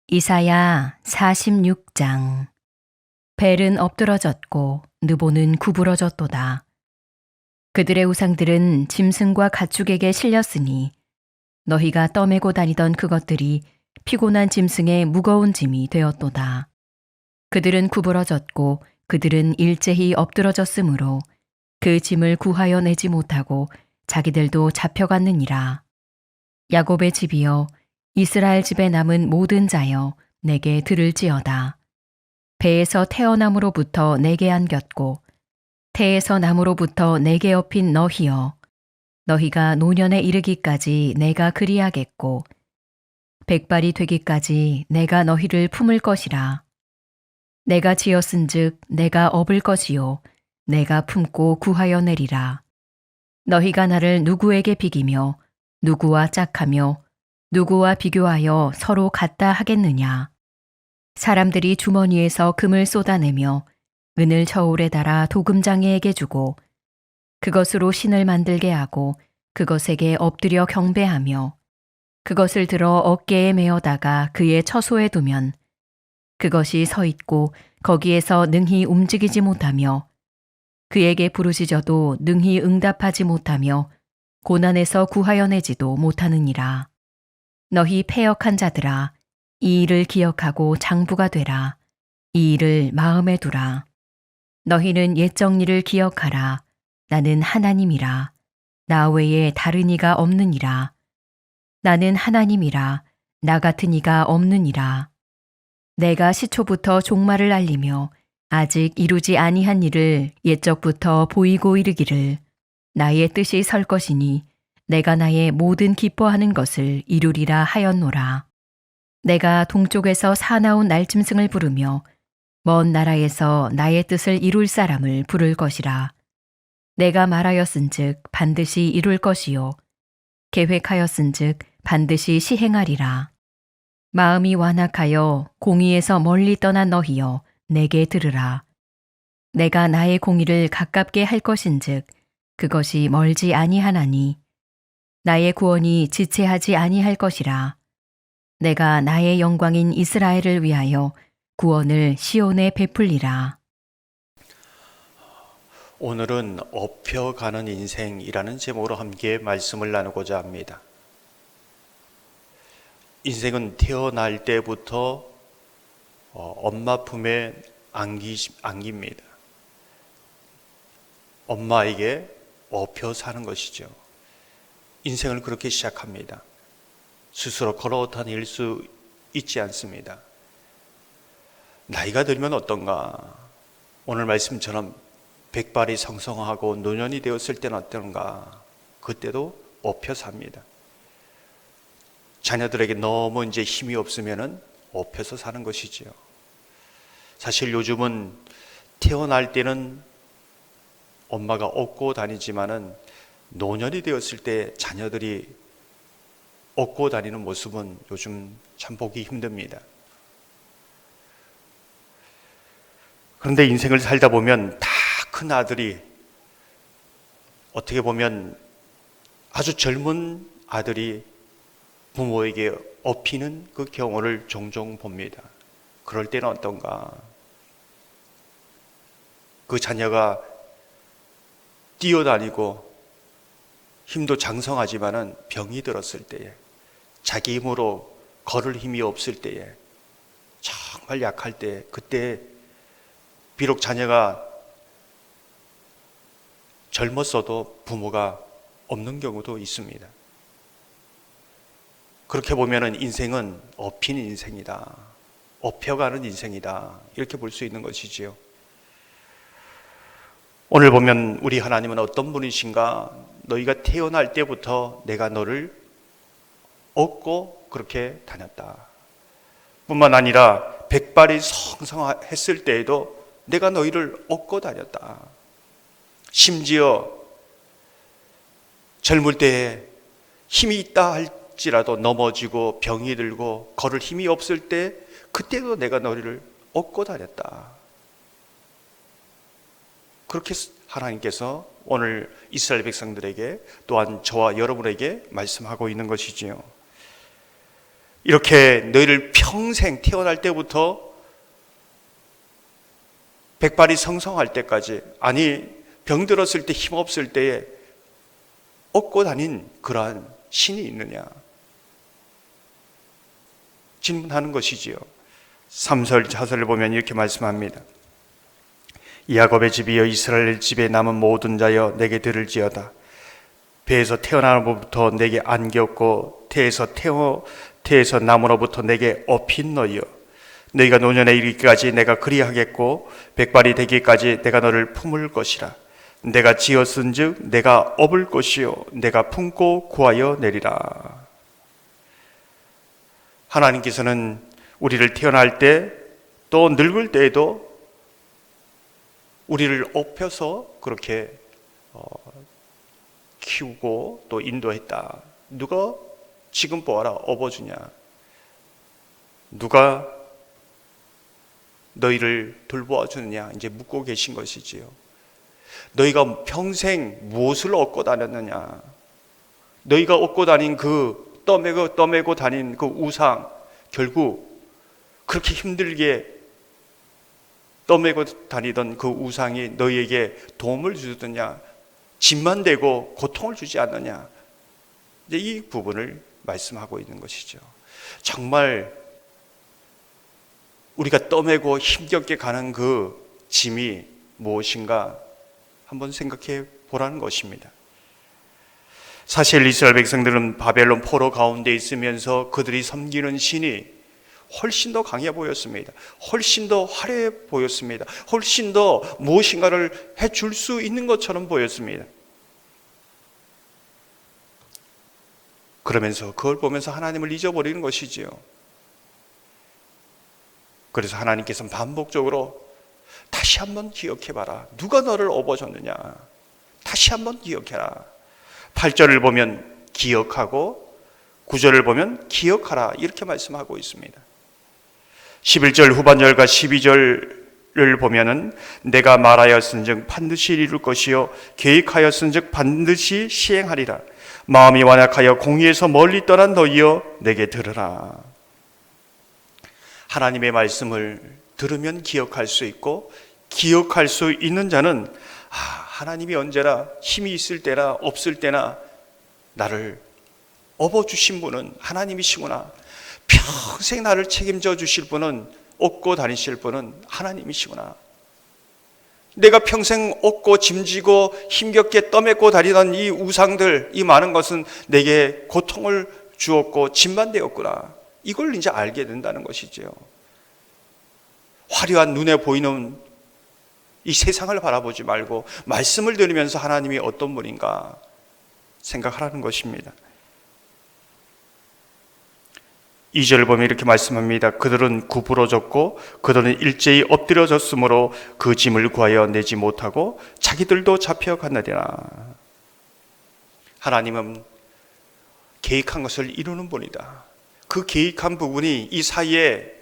이사야 46장. 벨은 엎드러졌고 느보는 구부러졌도다. 그들의 우상들은 짐승과 가축에게 실렸으니 너희가 떠매고 다니던 그것들이 피곤한 짐승의 무거운 짐이 되었도다. 그들은 구부러졌고 그들은 일제히 엎드러졌으므로 그 짐을 구하여 내지 못하고 자기들도 잡혀갔느니라. 야곱의 집이여, 이스라엘 집에 남은 모든 자여, 내게 들을지어다. 배에서 태어남으로부터 내게 안겼고 태에서 남으로부터 내게 업힌 너희여, 너희가 노년에 이르기까지 내가 그리하겠고 백발이 되기까지 내가 너희를 품을 것이라. 내가 지었은즉 내가 업을 것이요 내가 품고 구하여 내리라. 너희가 나를 누구에게 비기며 누구와 짝하며 누구와 비교하여 서로 같다 하겠느냐. 사람들이 주머니에서 금을 쏟아내며 은을 저울에 달아 도금장애에게 주고 그것으로 신을 만들게 하고 그것에게 엎드려 경배하며 그것을 들어 어깨에 메어다가 그의 처소에 두면 그것이 서 있고 거기에서 능히 움직이지 못하며 그에게 부르짖어도 능히 응답하지 못하며 고난에서 구하여 내지도 못하느니라. 너희 패역한 자들아, 이 일을 기억하고 장부가 되라. 이 일을 마음에 두라. 너희는 옛 정리를 기억하라. 나는 하나님이라. 나 외에 다른 이가 없느니라. 나는 하나님이라. 나 같은 이가 없느니라. 내가 시초부터 종말을 알리며 아직 이루지 아니한 일을 옛적부터 보이고 이르기를 나의 뜻이 설 것이니 내가 나의 모든 기뻐하는 것을 이루리라 하였노라. 내가 동쪽에서 사나운 날짐승을 부르며 먼 나라에서 나의 뜻을 이룰 사람을 부를 것이라. 내가 말하였은즉 반드시 이룰 것이요 계획하였은즉 반드시 시행하리라. 마음이 완악하여 공의에서 멀리 떠난 너희여, 내게 들으라. 내가 나의 공의를 가깝게 할 것인즉 그것이 멀지 아니하나니 나의 구원이 지체하지 아니할 것이라. 내가 나의 영광인 이스라엘을 위하여 구원을 시온에 베풀리라. 오늘은 업혀가는 인생이라는 제목으로 함께 말씀을 나누고자 합니다. 인생은 태어날 때부터 엄마 품에 안깁니다. 엄마에게 업혀 사는 것이죠. 인생을 그렇게 시작합니다. 스스로 걸어 다닐 수 있지 않습니다. 나이가 들면 어떤가? 오늘 말씀처럼 백발이 성성하고 노년이 되었을 때는 어떤가? 그때도 업혀 삽니다. 자녀들에게 너무 이제 힘이 없으면은 업혀서 사는 것이지요. 사실 요즘은 태어날 때는 엄마가 업고 다니지만은 노년이 되었을 때 자녀들이 업고 다니는 모습은 요즘 참 보기 힘듭니다. 그런데 인생을 살다 보면 다 큰 아들이 어떻게 보면 아주 젊은 아들이 부모에게 업히는 그 경우를 종종 봅니다. 그럴 때는 어떤가? 그 자녀가 뛰어다니고 힘도 장성하지만은 병이 들었을 때에, 자기 힘으로 걸을 힘이 없을 때에, 정말 약할 때, 그때 비록 자녀가 젊었어도 부모가 없는 경우도 있습니다. 그렇게 보면은 인생은 업힌 인생이다. 업혀가는 인생이다. 이렇게 볼 수 있는 것이지요. 오늘 보면 우리 하나님은 어떤 분이신가? 너희가 태어날 때부터 내가 너를 업고 그렇게 다녔다. 뿐만 아니라 백발이 성성했을 때에도 내가 너희를 업고 다녔다. 심지어 젊을 때에 힘이 있다 할지라도 넘어지고 병이 들고 걸을 힘이 없을 때 그때도 내가 너희를 업고 다녔다. 그렇게 하나님께서 오늘 이스라엘 백성들에게 또한 저와 여러분에게 말씀하고 있는 것이지요. 이렇게 너희를 평생 태어날 때부터 백발이 성성할 때까지, 아니 병들었을 때 힘없을 때에 업고 다닌 그러한 신이 있느냐 질문하는 것이지요. 3절 4절을 보면 이렇게 말씀합니다. 야곱의 집이여 이스라엘 집에 남은 모든 자여 내게 들을지어다. 배에서 태어나므로부터 내게 안겼고 태에서 나무로부터 내게 업힌 너희여, 너희가 노년에 이르기까지 내가 그리하겠고 백발이 되기까지 내가 너를 품을 것이라. 내가 지었은즉 내가 업을 것이요 내가 품고 구하여 내리라. 하나님께서는 우리를 태어날 때 또 늙을 때에도 우리를 업혀서 그렇게 키우고 또 인도했다. 누가 지금 보아라 업어주냐? 누가 너희를 돌보아주느냐? 이제 묻고 계신 것이지요. 너희가 평생 무엇을 얻고 다녔느냐? 너희가 얻고 다닌 그 떠매고 다닌 그 우상, 결국 그렇게 힘들게 떠매고 다니던 그 우상이 너희에게 도움을 주느냐? 짐만 되고 고통을 주지 않느냐? 이제 이 부분을 말씀하고 있는 것이죠. 정말 우리가 떠매고 힘겹게 가는 그 짐이 무엇인가 한번 생각해 보라는 것입니다. 사실 이스라엘 백성들은 바벨론 포로 가운데 있으면서 그들이 섬기는 신이 훨씬 더 강해 보였습니다. 훨씬 더 화려해 보였습니다. 훨씬 더 무엇인가를 해줄 수 있는 것처럼 보였습니다. 그러면서 그걸 보면서 하나님을 잊어버리는 것이지요. 그래서 하나님께서는 반복적으로 다시 한번 기억해봐라. 누가 너를 업어줬느냐? 다시 한번 기억해라. 8절을 보면 기억하고 9절을 보면 기억하라 이렇게 말씀하고 있습니다. 11절 후반절과 12절을 보면은 내가 말하였은즉 반드시 이룰 것이요 계획하였은즉 반드시 시행하리라. 마음이 완악하여 공의에서 멀리 떠난 너희여 내게 들으라. 하나님의 말씀을 들으면 기억할 수 있고 기억할 수 있는 자는 하나님이 언제나 힘이 있을 때나 없을 때나 나를 업어주신 분은 하나님이시구나. 평생 나를 책임져 주실 분은, 업고 다니실 분은 하나님이시구나. 내가 평생 업고 짐지고 힘겹게 떠맺고 다니던 이 우상들, 이 많은 것은 내게 고통을 주었고 짐만 되었구나. 이걸 이제 알게 된다는 것이지요. 화려한 눈에 보이는 이 세상을 바라보지 말고 말씀을 들으면서 하나님이 어떤 분인가 생각하라는 것입니다. 2절을 보면 이렇게 말씀합니다. 그들은 구부러졌고 그들은 일제히 엎드려졌으므로 그 짐을 구하여 내지 못하고 자기들도 잡혀갔느니라. 하나님은 계획한 것을 이루는 분이다. 그 계획한 부분이 이 사이에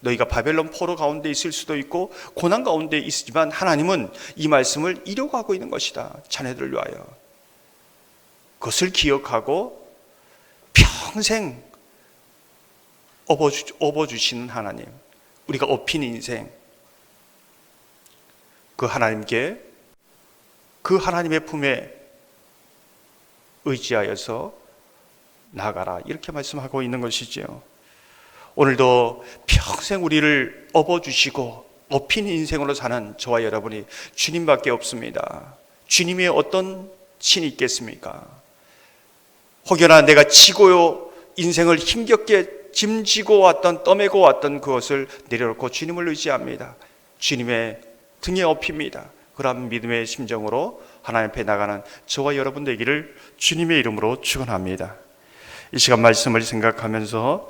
너희가 바벨론 포로 가운데 있을 수도 있고 고난 가운데 있지만 하나님은 이 말씀을 이루어가고 있는 것이다. 자네들을 위하여. 그것을 기억하고 평생 업어주시는 하나님, 우리가 업힌 인생, 그 하나님께, 그 하나님의 품에 의지하여서 나아가라 이렇게 말씀하고 있는 것이지요. 오늘도 평생 우리를 업어주시고 업힌 인생으로 사는 저와 여러분이 주님밖에 없습니다. 주님의 어떤 신이 있겠습니까? 혹여나 내가 지고요 인생을 힘겹게 짐지고 왔던, 떠매고 왔던 그것을 내려놓고 주님을 의지합니다. 주님의 등에 업힙니다. 그런 믿음의 심정으로 하나님 앞에 나가는 저와 여러분 되기를 주님의 이름으로 축원합니다. 이 시간 말씀을 생각하면서